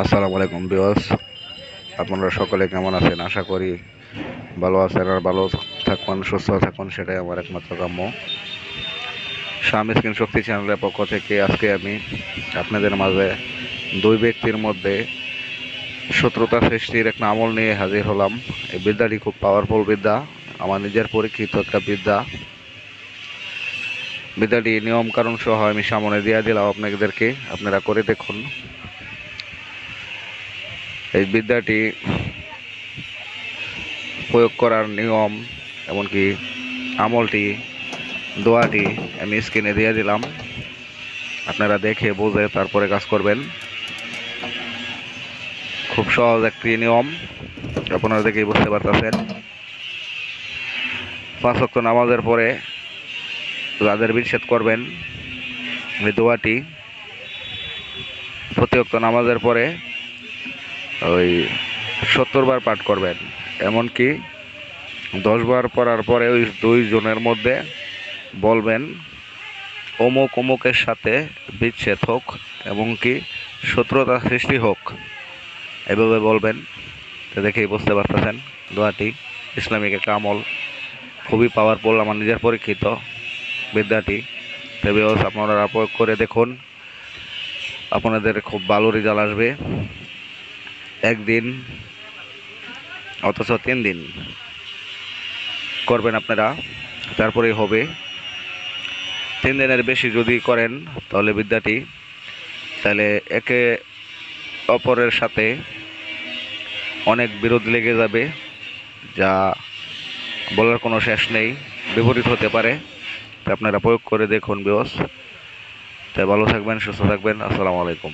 আসসালামু আলাইকুম ভিউয়ার্স, আপনারা সকলে কেমন আছেন? আশা করি ভালো আছেন আর ভালো থাকুন, সুস্থ থাকুন, সেটাই আমার একমাত্র কাম্য। স্বামী স্ক্রিন শক্তি চ্যানেলের পক্ষ থেকে আজকে আমি আপনাদের মাঝে দুই ব্যক্তির মধ্যে শত্রুতা সৃষ্টির একটা আমল নিয়ে হাজির হলাম। এই বিদ্যাটি খুব পাওয়ারফুল বিদ্যা, আমার নিজের পরীক্ষিত একটা বিদ্যা। বিদ্যাটি নিয়ম কারণ সহ আমি সামনে দিয়ে দিলাম আপনাদেরকে, আপনারা করে দেখুন। এই বিদ্যাটি প্রয়োগ করার নিয়ম, এমনকি আমলটি, দোয়াটি আমি স্ক্রিনে দিয়ে দিলাম, আপনারা দেখে বুঝে তারপরে কাজ করবেন। খুব সহজ একটি নিয়ম, আপনারা দেখেই বুঝতে পারতেছেন। 5 ওয়াক্ত নামাজের পরে যাদের বিচ্ছেদ করবেন, এই দোয়াটি প্রতি ওয়াক্ত নামাজের পরে ওই 70 বার পাঠ করবেন। এমনকি 10 বার পড়ার পরে ওই 2 জনের মধ্যে বলবেন, অমুক অমুকের সাথে বিচ্ছেদ হোক, এমনকি শত্রুতা সৃষ্টি হোক, এভাবে বলবেন। তো দেখেই বুঝতে পারতেছেন দোয়াটি ইসলামিক একটা আমল, খুবই পাওয়ারফুল, আমার নিজের পরীক্ষিত বিদ্যাটি। তবে আপনারা প্রয়োগ করে দেখুন, আপনাদের খুব ভালো রেজাল্ট আসবে। একদিন অথচ 3 দিন করবেন আপনারা, তারপরেই হবে। 3 দিনের বেশি যদি করেন তাহলে বিদ্যাটি, তাহলে একে অপরের সাথে অনেক বিরোধ লেগে যাবে, যা বলার কোনো শেষ নেই, বিপরীত হতে পারে। তা আপনারা প্রয়োগ করে দেখুন ভিউয়ার্স। তাই ভালো থাকবেন, সুস্থ থাকবেন। আসসালামু আলাইকুম।